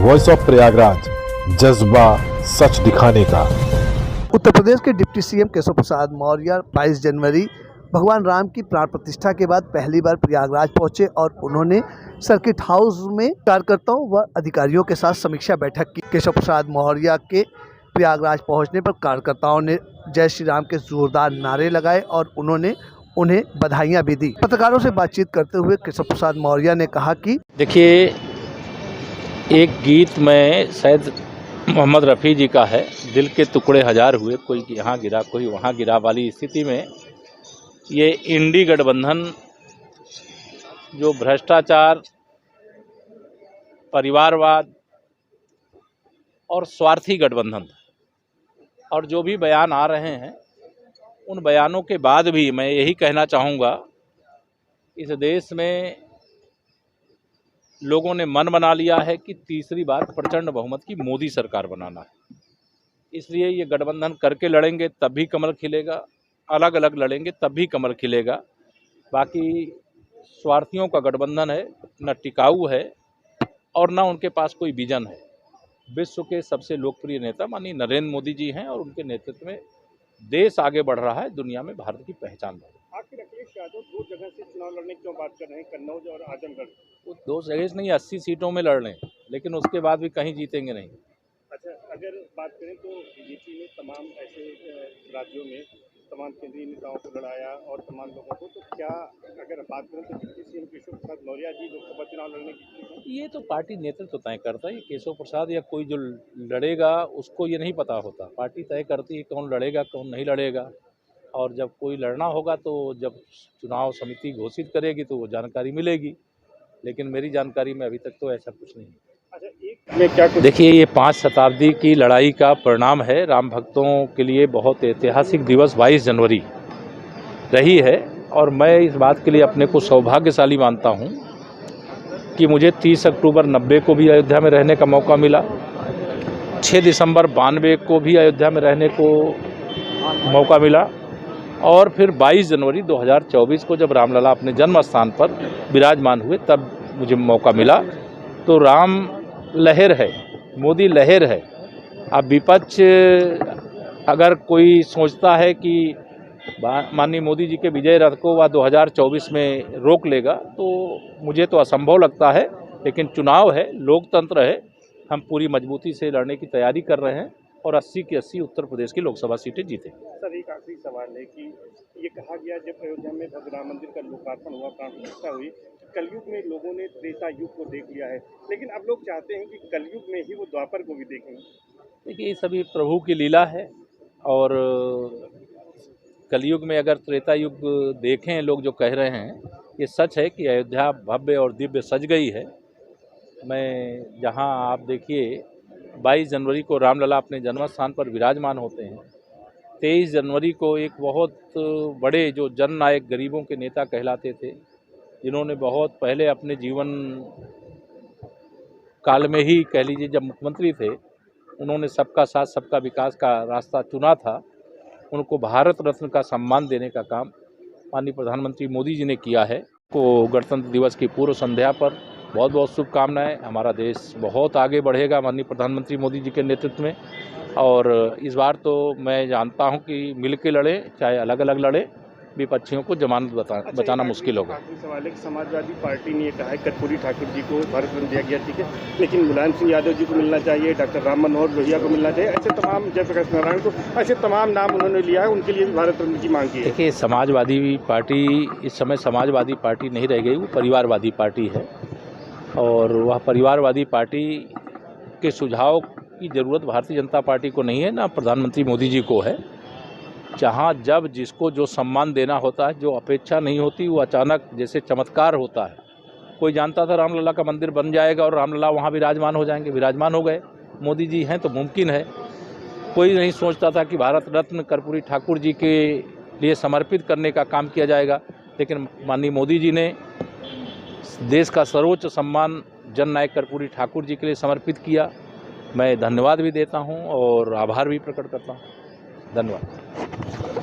Voice of Prayagraj, जज्बा सच दिखाने का। उत्तर प्रदेश के डिप्टी सीएम केशव प्रसाद मौर्य 22 जनवरी भगवान राम की प्राण प्रतिष्ठा के बाद पहली बार प्रयागराज पहुंचे और उन्होंने सर्किट हाउस में कार्यकर्ताओं व अधिकारियों के साथ समीक्षा बैठक की। केशव प्रसाद मौर्य के प्रयागराज पहुंचने पर कार्यकर्ताओं ने जय श्री राम के जोरदार नारे लगाए और उन्होंने उन्हें बधाइयां भी दी। पत्रकारों से बातचीत करते हुए केशव प्रसाद मौर्य ने कहा कि देखिए, एक गीत में शायद मोहम्मद रफ़ी जी का है, दिल के टुकड़े हजार हुए, कोई यहाँ गिरा कोई वहाँ गिरा वाली स्थिति में ये इंडी गठबंधन जो भ्रष्टाचार, परिवारवाद और स्वार्थी गठबंधन और जो भी बयान आ रहे हैं उन बयानों के बाद भी मैं यही कहना चाहूँगा, इस देश में लोगों ने मन बना लिया है कि तीसरी बार प्रचंड बहुमत की मोदी सरकार बनाना है। इसलिए ये गठबंधन करके लड़ेंगे तब भी कमल खिलेगा, अलग अलग लड़ेंगे तब भी कमल खिलेगा। बाकी स्वार्थियों का गठबंधन है, न टिकाऊ है और न उनके पास कोई विजन है। विश्व के सबसे लोकप्रिय नेता माननीय नरेंद्र मोदी जी हैं और उनके नेतृत्व में देश आगे बढ़ रहा है, दुनिया में भारत की पहचान बढ़ रही है। आखिर अखिलेश यादव दो जगह से चुनाव लड़ने की क्यों बात कर रहे हैं, कन्नौज और आजमगढ़? वो दो जगह से नहीं 80 सीटों में लड़ लें, लेकिन उसके बाद भी कहीं जीतेंगे नहीं। अच्छा, अगर बात करें तो बीजेपी ने तमाम ऐसे राज्यों में तमाम केंद्रीय नेताओं को लड़ाया और तमाम लोगों को, तो क्या अगर बात करें तो डिप्टी सीएम केशव प्रसाद मौर्य जी लोकसभा चुनाव लड़ने की? ये तो पार्टी नेतृत्व तय करता है। ये केशव प्रसाद या कोई जो लड़ेगा उसको ये नहीं पता होता, पार्टी तय करती है कौन लड़ेगा कौन नहीं लड़ेगा। और जब कोई लड़ना होगा तो जब चुनाव समिति घोषित करेगी तो वो जानकारी मिलेगी, लेकिन मेरी जानकारी में अभी तक तो ऐसा कुछ नहीं है। अच्छा, एक में क्या देखिए, ये 5 शताब्दी की लड़ाई का परिणाम है। राम भक्तों के लिए बहुत ऐतिहासिक दिवस 22 जनवरी रही है और मैं इस बात के लिए अपने को सौभाग्यशाली मानता हूँ कि मुझे 30 अक्टूबर 90 को भी अयोध्या में रहने का मौका मिला, 6 दिसंबर 92 को भी अयोध्या में रहने को मौका मिला और फिर 22 जनवरी 2024 को जब रामलला अपने जन्म स्थान पर विराजमान हुए तब मुझे मौका मिला। तो राम लहर है, मोदी लहर है। अब विपक्ष अगर कोई सोचता है कि माननीय मोदी जी के विजय रथ को वह 2024 में रोक लेगा तो मुझे तो असंभव लगता है, लेकिन चुनाव है, लोकतंत्र है, हम पूरी मजबूती से लड़ने की तैयारी कर रहे हैं और 80 की 80 उत्तर प्रदेश की लोकसभा सीटें जीते। सर, एक आखिरी सवाल है कि ये कहा गया जब अयोध्या में भव्य राम मंदिर का लोकार्पण हुआ, प्राण प्रतिष्ठा हुई, कलयुग में लोगों ने त्रेता युग को देख लिया है, लेकिन अब लोग चाहते हैं कि कलयुग में ही वो द्वापर को भी देखें। देखिए, ये सभी प्रभु की लीला है और कलयुग में अगर त्रेता युग देखें लोग जो कह रहे हैं, ये सच है कि अयोध्या भव्य और दिव्य सज गई है। मैं जहाँ आप देखिए 22 जनवरी को रामलला अपने जन्म स्थान पर विराजमान होते हैं, 23 जनवरी को एक बहुत बड़े जो जननायक गरीबों के नेता कहलाते थे, जिन्होंने बहुत पहले अपने जीवन काल में ही कह लीजिए जब मुख्यमंत्री थे, उन्होंने सबका साथ सबका विकास का रास्ता चुना था, उनको भारत रत्न का सम्मान देने का काम माननीय प्रधानमंत्री मोदी जी ने किया है। को गणतंत्र दिवस की पूर्व संध्या पर बहुत बहुत शुभकामनाएं। हमारा देश बहुत आगे बढ़ेगा माननीय प्रधानमंत्री मोदी जी के नेतृत्व में और इस बार तो मैं जानता हूं कि मिल के लड़े चाहे अलग अलग लड़े, विपक्षियों को जमानत बचाना मुश्किल होगा। सवाल है कि समाजवादी पार्टी ने कहा है कर्पूरी ठाकुर जी को भारत रत्न दिया गया, ठीक है, लेकिन मुलायम सिंह यादव जी को मिलना चाहिए, डॉक्टर राम मनोहर लोहिया को मिलना चाहिए, ऐसे तमाम, जयप्रकाश नारायण को, ऐसे तमाम नाम उन्होंने लिया है, उनके लिए भी भारत रत्न की मांग की है। देखिए, समाजवादी पार्टी इस समय समाजवादी पार्टी नहीं रह गई, वो परिवारवादी पार्टी है और वह परिवारवादी पार्टी के सुझाव की ज़रूरत भारतीय जनता पार्टी को नहीं है, ना प्रधानमंत्री मोदी जी को है। जहाँ जब जिसको जो सम्मान देना होता है, जो अपेक्षा नहीं होती वो अचानक जैसे चमत्कार होता है। कोई जानता था रामलला का मंदिर बन जाएगा और रामलला वहाँ विराजमान हो जाएंगे, विराजमान हो गए। मोदी जी हैं तो मुमकिन है। कोई नहीं सोचता था कि भारत रत्न कर्पूरी ठाकुर जी के लिए समर्पित करने का काम किया जाएगा, लेकिन माननीय मोदी जी ने देश का सर्वोच्च सम्मान जननायक कर्पूरी ठाकुर जी के लिए समर्पित किया। मैं धन्यवाद भी देता हूं और आभार भी प्रकट करता हूं। धन्यवाद।